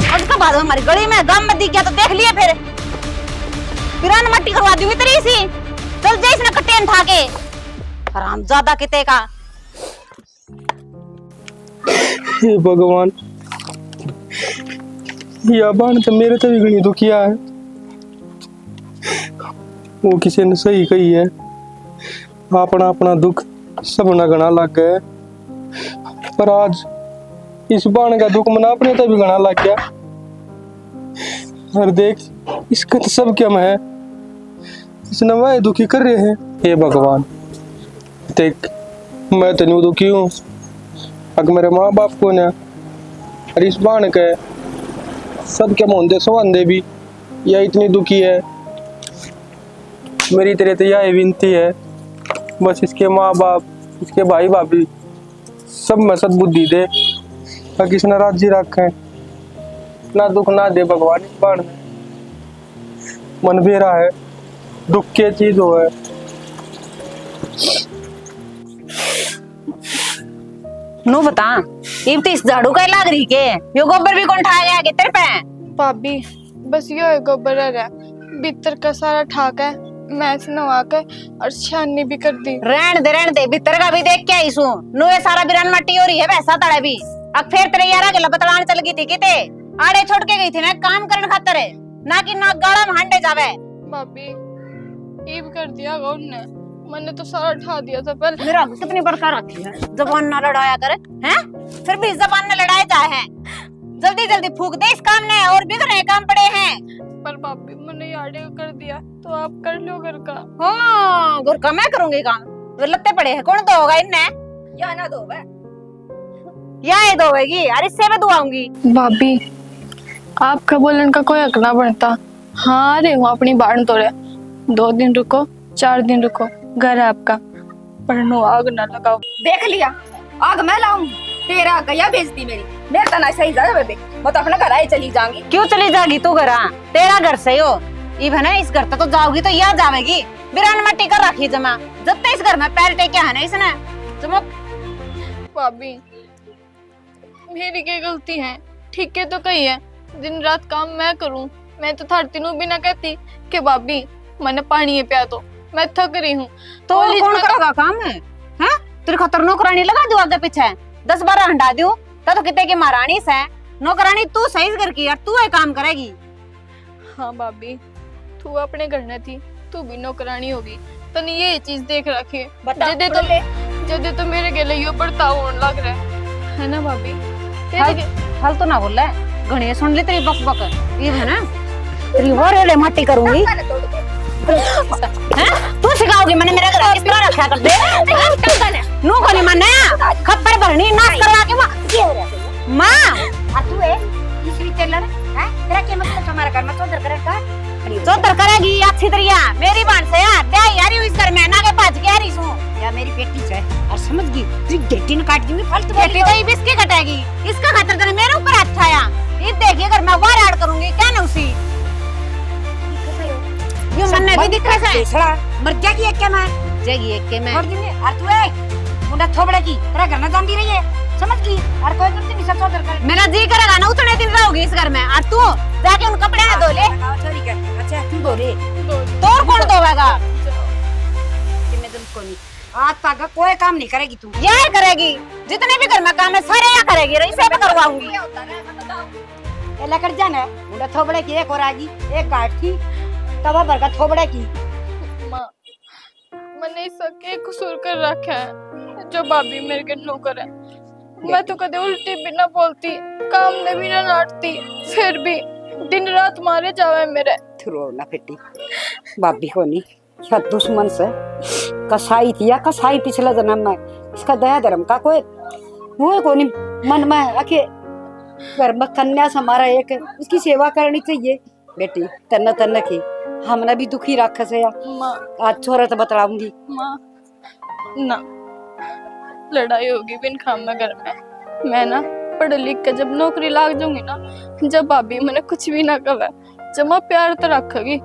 आज का बाद हमारी गली में गांव में दिख गया तो देख लिए फिर पिरान मट्टी करवा दूंगी तेरी सी। चल जा इसने कट्टे उठा के आराम ज्यादा किते का। भगवान या बाण तो मेरे तो भी घनी दुखिया है। वो किसी ने सही कही है, अपना अपना दुख सबना घना लग गया। पर आज इस बाण का दुख मना अपने तो भी घना लग गया। और देख इसका तो सब क्या है, इसने वह दुखी कर रहे हैं। हे भगवान देख, मैं तो नहीं दुखी हूँ, अगर मेरे माँ बाप को ना और इस बाण के सब क्या मोहनदे सोहंदे भी या इतनी दुखी है। मेरी तेरे तो यह विनती है, बस इसके माँ बाप, इसके भाई भाभी सब में सद्बुद्धि दे, ताकि इसने राज्य रखे, ना दुख ना दे भगवान। इस बाण में मन बेरा है, दुख की चीज हो है। नो बता, इस झाड़ू का लाग रही के यो गोबर भी कौन ठाया गया तेरे पे? भाभी बस यो है गोबर है, भीतर का सारा ठाक है, मैं नवा के और छाननी भी कर दी। रहने दे, भीतर का भी देख के आई सू। नो ये सारा बिरान मट्टी हो रही है वैसा तड़े भी। अब फिर तेरे यारा के लबतलान चल गई थी किते आड़े छोड़ के गई थी ना काम करने खातर है, ना कि ना गाड़ा में हांडे जावे। भाभी ईब कर दिया उनने, मैंने तो सारा ठा दिया था पहले। मेरा कितनी बरकरार रखी है, जबान ना लड़ाया करे हैं, फिर भी जबान में लड़ाए जाए हैं। जल्दी जल्दी फूक दे इस काम ने, और भी घने काम पड़े हैं। पर भाभी मैंने आड़े कर दिया तो आप कर लो घर का। हाँ घर का मैं करूंगी काम, लत्ते पड़े हैं कौन दो होगा इनने? या ना दो वे, या ये दोगी और इससे मैं दुआऊंगी। भाभी आपका बोलने का कोई हक ना बनता। हाँ अरे वो अपनी बाण तोड़े, 2 दिन रुको 4 दिन रुको, घर है आपका, पर नो आग ना लगाओ। देख लिया आग मैं लाऊंगी, तेरा गया बेइज्जती मेरी। मेरे तो ना सही जा बेबे, मैं तो अपने घर आए चली जाऊंगी। क्यों चली जाएगी तू घर? तेरा घर से हो इवन है, इस घर तक तो जाओगी तो यहाँ जावेगी। बिरान मट्टी कर रखी जमा, जब तक इस घर में पैर टेके है ना इसने जमा। भाभी मेरी क्या गलती है, ठीक है तो कही है, दिन रात काम मैं करूं। मैं तो थार तीनों भी ना कहती कि भाभी मैंने पानी पिया तो मैं थक रही हूँ। तो कौन करेगा काम है? हैं तेरे खातर नौकरानी लगा दूं आगे पीछे, 10-12 हंडा दूं तो कितने की महारानी से नौकरानी तू सही कर की यार, तू ये काम करेगी। हाँ भाभी तू अपने घर न थी, तू भी नौकरानी होगी, तने ये चीज देख रखी जदे तो मेरे गले यो बर्ताव होने लग रहा है ना भाभी। हल तो ना बोल रहा घने सुन ली तेरी बक बक, ये है ना तेरी और एड़े माटी करूंगी। हैं तू सिखाओगी मैंने मेरा घर किस तरह रखा कर दे। नो को नहीं माने खप्पर भरनी नाश करवा के मां आ तू है इसलिए टेलर है तेरा क्या मतलब तुम्हारा घर में चौधर करेगा? चौधर करेगी अच्छी तरह मेरी बात से यार क्या यारी इस घर में ना के पाज के आ रही सू या मेरी बेटी है और समझ गई तेरी बेटी ने काट दूंगी फालतू बेटी तो ये इसके कटेगी, इसका खातर तने मेरे ऊपर हाथ उठाया। ये देखिए अगर मैं वार ऐड करूंगी क्या ना उसी ये मन्ने भी दिख रहा है छड़ा मर जाएगी एक के मैं जाएगी एक के मैं छोड़ देंगे। और तू है मुंडा थोबड़े की तेरा घर में जानती रही है, समझ गई? और कोई गलती नहीं सब चौधर कर मेरा जी करेगा ना उतने दिन रहोगी इस घर में, और तू जाके उन कपड़े ना धो ले। चोरी कर अच्छा तू धो ले, तोर कौन धोवेगा? मैं तुमको नहीं आज तक कोई काम नहीं करेगी तू, यही करेगी जितने भी घर में काम है सारे यहाँ करेगी, रही से भी करवाऊंगी। ये लेकर जाना मुंडा थोबड़े की एक और आगी एक काट की तवा भर का थोबड़े की। माँ मैंने इसके कसूर कर रखा है जो भाभी मेरे के नौकर है। मैं तो कदे उल्टी भी ना बोलती, काम ने भी ना नाटती, फिर भी दिन रात मारे जावे मेरे। थ्रो ना बेटी भाभी को नहीं क्या दुश्मन से कसाई थी या कसाई पिछला जन्म में, इसका दया धर्म का कोई वो को नहीं मन में आके घर में कन्या से हमारा एक उसकी सेवा करनी चाहिए बेटी। तन्ना तन्ना की हमने भी दुखी रखा से आज छोरा तो बतलाऊंगी। माँ ना लड़ाई होगी बिन खाम में घर में, मैं ना पढ़ लिख के जब नौकरी लाग जाऊंगी ना, जब भाभी मैंने कुछ भी ना कहा, जब मैं प्यार तो रखेगी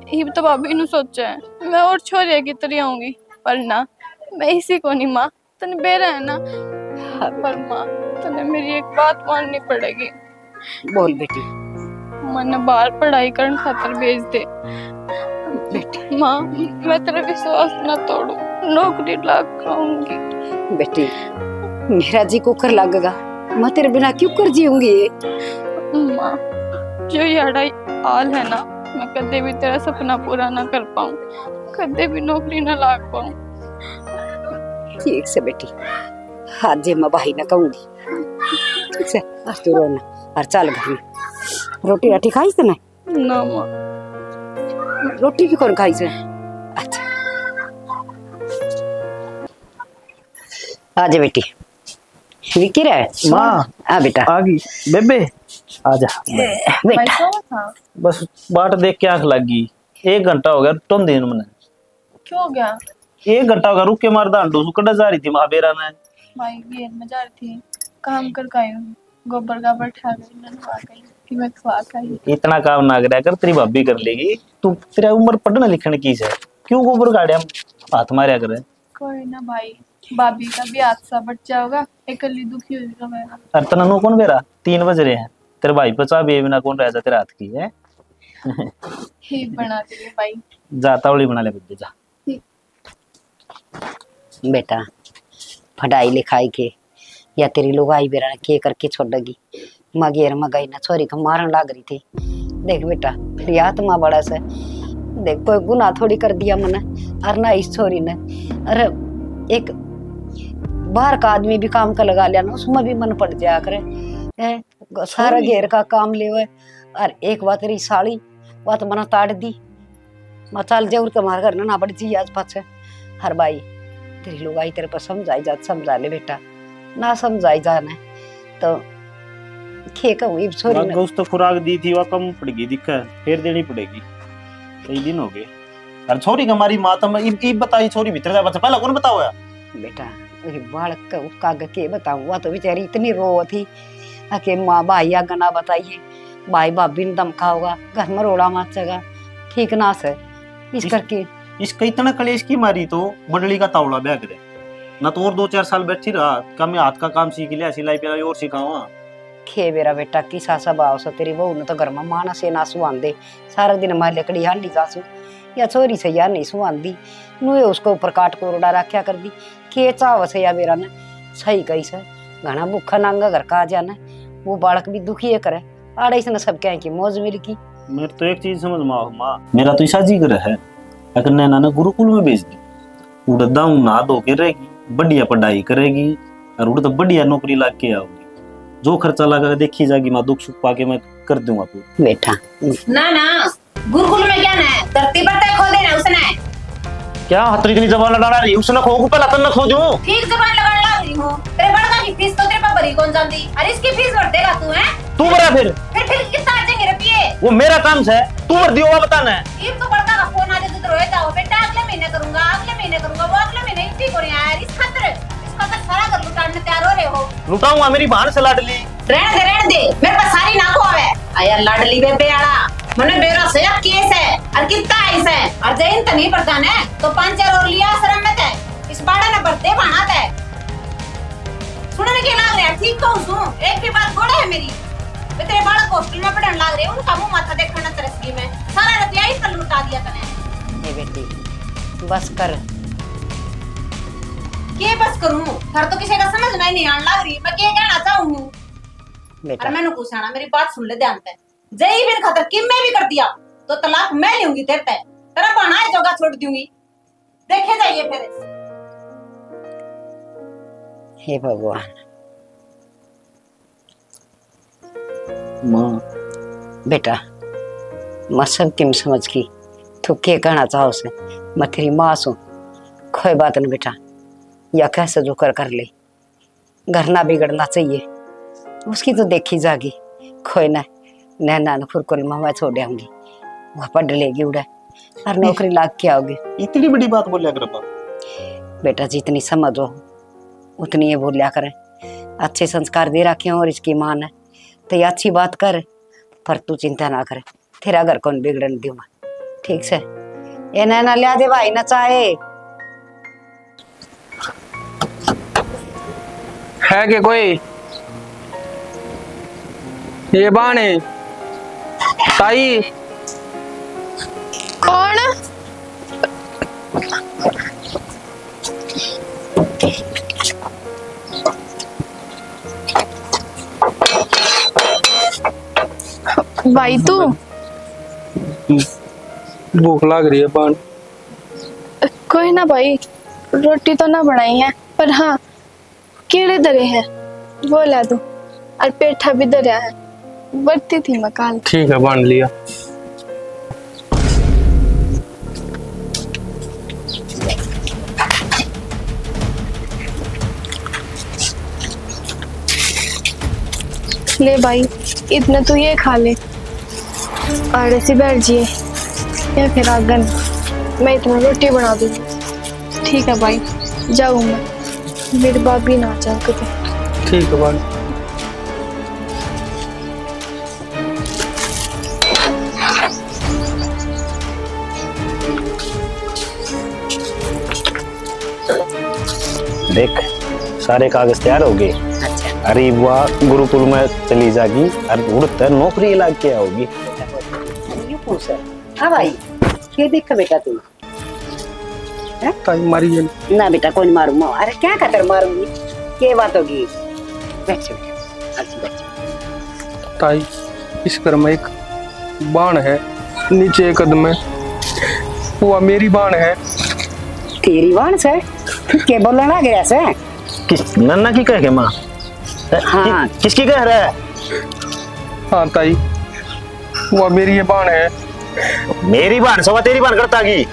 ये तो भाभी ने सोचा है मैं और छोरिया की तरह आऊंगी, पर ना मैं इसी को नहीं माँ तने बेरा है ना। पर माँ तने मेरी एक बात माननी पड़ेगी। बोल बेटी। मैंने बाहर पढ़ाई करने खातर भेज दे माँ, मैं तेरा विश्वास न तोड़ू, नौकरी लाग आऊंगी। बेटी मेरा जी को कर लगेगा, मैं तेरे बिना क्यों कर जीऊंगी? माँ जो याड़ा हाल है ना, मैं कदे भी तेरा सपना पूरा ना कर पाऊं, कदे भी नौकरी ना लाग पाऊं। ठीक से बेटी, आज जे मैं भाई ना कहूंगी। ठीक से, आज तू रोना और चल घर में। रोटी राटी खाई से ना? ना माँ, रोटी भी कौन खाई से? अच्छा, आजा बेटी। विकी रहे माँ? आ बेटा, आ गई बेबे, आजा बेटा। बस बाट देख के आंख लग गई। 1 घंटा हो गया तुम दिन मैंने। क्यों हो गया? 1 घंटा हो गया रुक के मार दांडू सुकड़ा जा रही थी महाबेरा ने। भाई घेर में जा रही थी, काम कर काई हूँ, गोबर गाबर ठा गई, ननवा गई कि मैं खवा खाई। इतना काम ना कराया कर, तेरी भाभी कर लेगी। तू तेरा उम्र पढ़ने लिखने की है, क्यों गोबर गाड़िया हाथ मारया करे? कोई ना भाई, भाभी का भी हादसा बच जाओगा, अकेली दुखी हो जाएगा मैं। अरे तना नो कौन बेरा 3 बज रहे हैं, तेरे भाई पचा भी बिना कौन रह जा तेरे हाथ की है। ही बना दिए भाई। जाता वाली बना ले बेटे जा। बेटा पढ़ाई लिखाई के या तेरी लुगाई बेरा के करके छोड़गी। मगेर मगाई ना छोरी को मारन लाग रही थी। देख बेटा फिर आत्मा बड़ा से देख, कोई गुनाह थोड़ी कर दिया मैंने, और ना इस छोरी ने। अरे एक बाहर का आदमी भी काम का लगा लिया ना, उसमें भी मन पड़ जाया करे। सारा घेर का काम ले हुए, और एक बात रही साड़ी बात मना ताड़ दी। मैं चल जरूर के मार घर ना पड़ जी आज पाछे। हर भाई तेरी लुगाई तेरे पर समझाई जा, समझा ले बेटा, ना समझाई जाने तो खे कहूँ छोरी ने तो खुराक दी थी वह कम पड़ गई, दिक्कत फिर देनी पड़ेगी। कई दिन हो गए। अरे छोरी का हमारी माता में इब बताई छोरी भीतर जा बच्चा पहला कौन बताओ यार? बेटा बालक का के बताऊँ, वह तो बेचारी इतनी रो थी कि माँ भाई आगे ना बताइए, भाई भाभी ने दम खाओगा, घर में रोड़ा माचेगा, ठीक ना से इस करके इसका इतना कलेश की मारी तो मंडली का तावड़ा ब्याह करे ना, तो और 2-4 साल बैठी रहा कम हाथ का काम सीख लिया, सिलाई पिलाई और सिखावा। खे मेरा बेटा किसा स्वभाव से तेरी बहू ने तो घर में माना से ना सुहान दे, सारा दिन हमारी लकड़ी हांडी जासू या छोरी से या नहीं सुहान दी, नुए उसको ऊपर काट को रोड़ा रखा कर दी। के चाव से या मेरा ने सही कही से घना भूखा नांगा घर का आ जाना, वो बालक भी दुखी है करे आड़े से न सब क्या की मौज मिल की। मेरे तो एक चीज समझ माँ, मेरा तो ईसा जी कर है अगर नैना ने गुरुकुल में भेज दी, उड़दा नहा धो के रहेगी, बढ़िया पढ़ाई करेगी और उड़ तो बढ़िया नौकरी ला के आओगी, जो खर्चा लगा देखी जाएगी, मैं दुख सुख पाके मैं कर दूंगा तू बेटा। ना ना गुरुकुल में क्या ना धरती पर तय खो देना उसने। क्या हतरी इतनी जबान लड़ा रही उसने खो को पहला तन्ना खो दूं। ठीक जबान लगाने लग रही हूं, तेरे बड़का की फीस तो तेरे पर भरी कौन जानती, अरे इसकी फीस भर देगा तू है? तू भरा फिर कितना आजेंगे रुपये? वो मेरा काम है, तू भर दियो बताना है। ये तो बड़का का फोन आ जाए तो रोए जाओ बेटा अगले महीने करूंगा, अगले महीने करूंगा, वो अगले महीने इतनी को यार इस खातिर इसका तो सारा घर लुटाने तैयार हो रहे हो। लुटाऊंगा मेरी बहन से लाडली। रहने दे मेरे पास सारी नाखो आवे आया लाडली बेबे आड़ा मने बेरा से केस है और कितना आइस है और जैन तो नहीं पड़ता ने तो 5-4 और लिया आश्रम में थे इस बाड़ा ने बरते भाना थे सुनने के लाग रहा ठीक कहूं सु एक भी बात थोड़ा है मेरी मैं तेरे बालक हॉस्टल में पढ़ने लाग रहे उनका मुंह माथा देखना तरसगी में सारा रुपया ही कर लुटा दिया तने। ए बेटी बस कर के बस करूं थार तो किसी का समझ नहीं आने लाग रही मैं क्या कहना चाहूं बेटा। मैंने पूछा मेरी बात सुन ले ध्यान से, जय बिन खतर किम में भी कर दिया तो तलाक मैं लूंगी तेरे ते तेरा बना है जोगा छोड़ दूंगी देखे जाइए फिर। हे भगवान माँ बेटा मैं सब किम समझ की तू के कहना चाहो से मैं तेरी माँ सू कोई बात नहीं बेटा या कैसे जो कर ले घर ना बिगड़ना चाहिए उसकी तो देखी जागी कोई ना नैना फुरकुल में मैं छोड़ आऊंगी वहाँ पढ़ लेगी उड़ा और नौकरी लाग के आओगी। इतनी बड़ी बात बोलिया कर बेटा जितनी समझ हो उतनी ये बोलिया करे, अच्छे संस्कार दे रखे और इसकी मां ने तो ये अच्छी बात कर पर तू चिंता ना करे तेरा घर कौन बिगड़न दूं मैं ठीक से। ये नैना लिया दे भाई ना चाहे है कि कोई ये बाणे ताई कौन? भाई तू भूख लग रही है पान। कोई ना भाई, रोटी तो ना बनाई है, पर हाँ कीड़े धरे हैं वो ला दो, और पेठा भी धरा है, बढ़ती थी मैं काल। ठीक है, बांध लिया। ले भाई, इतने तो ये खा ले और ऐसे बैठ जिए, या फिर आगन मैं इतना रोटी बना दूंगी। ठीक है भाई, जाऊँ मैं, मेरे बाप भी ना चाह कभी। ठीक है बांध। देख सारे कागज तैयार हो गए। अरे वाह, गुरुकुल में चली जागी और उड़ते नौकरी लग के आओगी। हाँ भाई, ये देख बेटा तू ताई मारी है ना बेटा, कौन मारूंगा? अरे क्या खतर मारूंगी, क्या बात होगी? बैठ बेटा, अच्छी बैठ। ताई, इस घर में एक बाण है, नीचे एक कदम है, वो मेरी बाण है। तेरी बाण से क्या बोलना गया से? किस नन्ना की कह के माँ? हाँ। किसकी कह रहा है? हाँ ताई, वो मेरी ये बाण है। मेरी बाण सवा तेरी बाण करता की।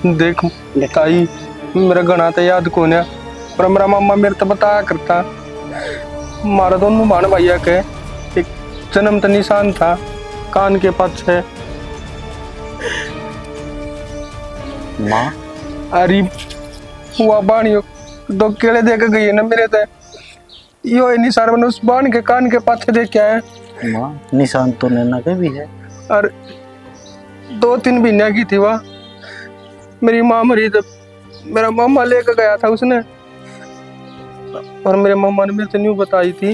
देख ताई, मेरा घना तो याद कौन है, पर मेरा मामा मेरे तो बताया करता, मारा दोनों बाण भैया के एक जन्म तो निशान था कान के पास है। माँ अरे वो बाणियों दो केले देके गई है ना मेरे ते, यो निशान मैंने उस बाण के कान के पाछे देखे है। माँ निशान तो नैना के भी है। और 2-3 महीने की थी वह, मेरी माँ मरी तब मेरा मामा लेकर गया था उसने, और मेरे मामा ने मेरे से न्यू बताई थी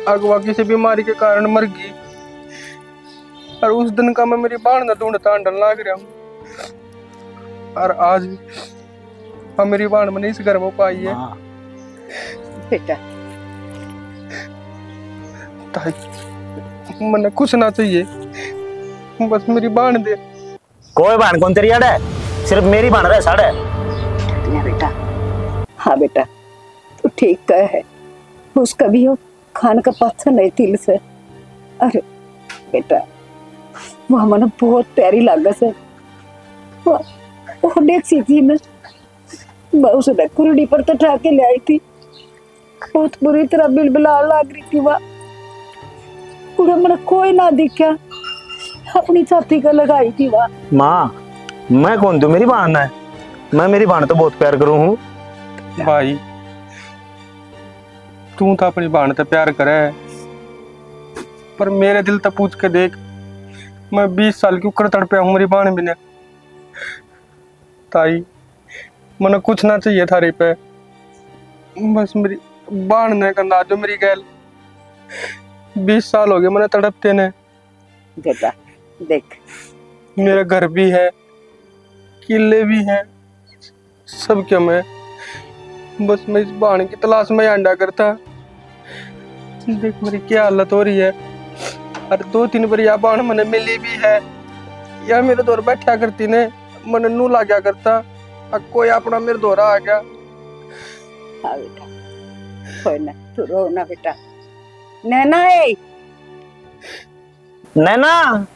अगवा किसी बीमारी के कारण मर गई। और उस दिन का मैं मेरी बाण न ढूंढता ढलने लग रहा हूँ, और आज हम मेरी बाण मैंने इस घर में पाई है। बेटा ताई, मैंने कुछ ना चाहिए, बस मेरी बाण दे। कोई बाण कौन तेरी याद है, सिर्फ मेरी बाण रहे साढ़े। बेटा हाँ बेटा, तू ठीक कह है, उसका भी हो खान का पत्थर नहीं तिल से। अरे बेटा, वह मन बहुत प्यारी लागत है, वो देख सी थी ना, उसने कुरडी पर तो ठा के ले आई थी, बहुत बुरी तरह बिलबिला लाग रही थी वह। पूरा मन कोई ना दिखा, अपनी छाती का लगाई थी वह। माँ मैं कौन तू मेरी बाण है, मैं मेरी बाण तो बहुत प्यार करूँ हूँ। भाई तू तो अपनी बाण तो प्यार करे, पर मेरे दिल तो पूछ के देख, मैं 20 साल की उकर तड़पया हूँ मेरी बाण बिना। ताई, मैंने कुछ ना चाहिए थारे पे, बस मेरी बाण ने कंधा जो मेरी गैल 20 साल हो गए मैंने तड़पते ने। बेटा देख, मेरा घर भी है, किले भी हैं, सब क्या मैं, बस मैं इस बाण की तलाश में अंडा करता। देख मेरी क्या हालत हो रही है, और 2-3 बार यह बाण मैंने मिली भी है, या मेरे दौर बैठा करती ने, मैंने नू ला गया करता, और कोई अपना मेरे दौरा आ गया। हाँ बेटा, कोई ना, तू रो ना बेटा। नैना है, नैना,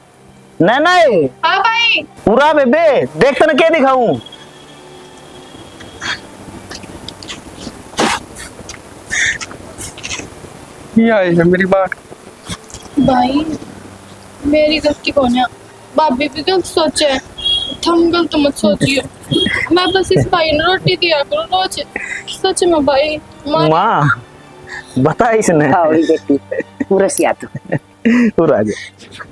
नैना है। हाँ भाई। पूरा बेबे देख तने क्या दिखाऊं। ये आई है मेरी बात। भाई मेरी गलती कौन है, भाभी भी गलत सोचे, तुम गलत मत सोचियो, मैं बस इस भाई ने रोटी दिया करो रोज, सच में भाई। माँ बता इसने। हाँ वही बेटी, पूरा सिया तू पूरा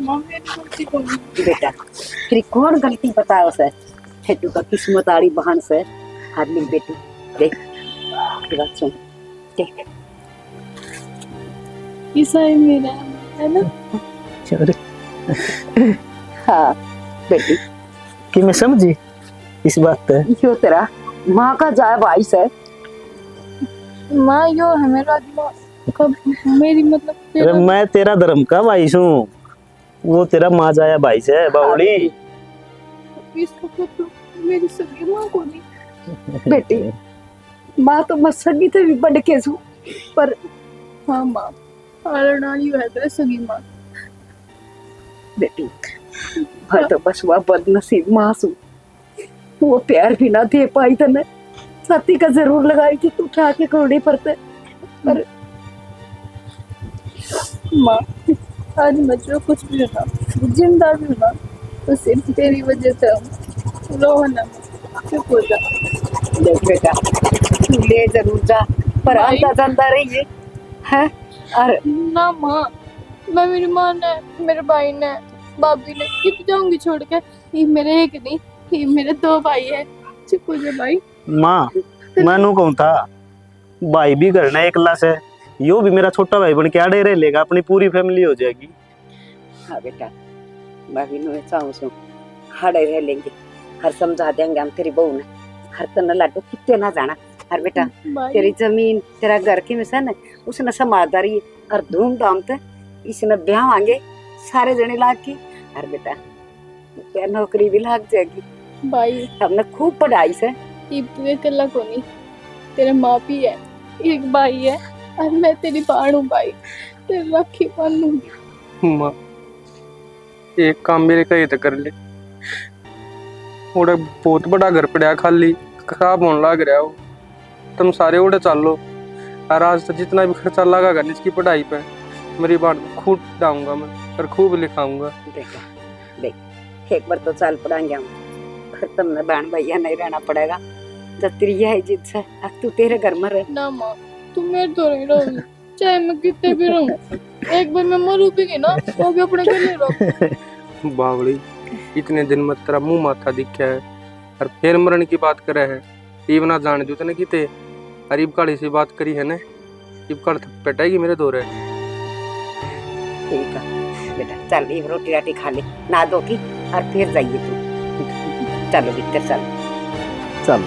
माँ मेरी गलती कौन है? बेटा तेरी कौन गलती बताओ सर, हेतु का किस्मत आड़ी बहन से हाथ मिल बेटी। देख बात सुन, देख ईसा ही मेरा है ना। हाँ बेटी, कि मैं समझी इस बात पे। यो तेरा माँ का जाए भाई से। माँ यो है मेरा कब मेरी मतलब अरे मैं तेरा धर्म का भाई हूँ, वो तेरा माँ जाया भाई से बावली। इसका मतलब मेरी सगी माँ को नहीं। बेटी माँ तो मत सगी थे भी बड़ के सू पर हाँ माँ नानी है तेरे सगी माँ। बेटी मैं तो बस वह बदनसीब माँ सू, वो प्यार भी ना दे पाई तने। छाती का जरूर लगाई थी तू उठा के कोड़ी पर ते, पर माँ आज मैं जो कुछ भी होना जिंदा भी होना तो सिर्फ तेरी वजह से हूँ। रोहन चुप हो जा। देख बेटा तू ले जरूर जा पर आंदा जाता रहिए है। और ना माँ मैं मेरी माँ ने मेरे भाई ने भाभी ने कित जाऊंगी छोड़ के। ये मेरे एक नहीं ये मेरे 2 भाई है। चुप हो जा भाई। माँ मैनू कहूँ था भाई भी करना एक लाश है, यो भी मेरा छोटा भाई बन के आड़े रह लेगा, अपनी पूरी फैमिली हो जाएगी। हाँ बेटा मैं भी नु चाहूँ सू हाड़े रह लेंगे, हर समझा देंगे हम तेरी बहू ने। हर तन लाडो कितने ना जाना। हर बेटा तेरी जमीन तेरा घर की मिशन है उसने संभालदारी और धूमधाम से इसने ब्याह आएंगे सारे जने लाग की। हर बेटा तेरा नौकरी भी लाग जाएगी भाई। हमने खूब पढ़ाई से तू अकेला को नहीं, तेरे माँ भी है, एक भाई है और मैं तेरी बाण हूँ भाई, तेरी राखी बांधूंगी। माँ एक काम मेरे कही तो कर ले, ओड़ा बहुत बड़ा घर पड़ा खाली खराब होने लग रहा हो, तुम सारे ओड़े चल लो और आज तो जितना भी खर्चा लगेगा इसकी पढ़ाई पे मेरी बात खूब डाऊंगा मैं और खूब लिखाऊंगा। देख एक बार तो चाल पड़ाएंगे हम, फिर तुमने बहन भैया नहीं रहना पड़ेगा। जब तेरी यह जिद से अब तू तेरे घर में रह। ना माँ तू मेरे तो नहीं रहोगी चाहे मैं कितने भी रहूं। एक बार मैं मरू भी ना वो भी अपने घर नहीं रहो। बावली इतने दिन में तेरा मुंह माथा दिखा है और फिर मरण की बात करे है। इब ना जान जो तने किते अरीब काली से बात करी है ना, इब काल पेटाएगी मेरे दो रहे। ठीक है बेटा चल ये रोटी राटी खा ले ना दो की और फिर जाइए तू। चलो भीतर चल चल।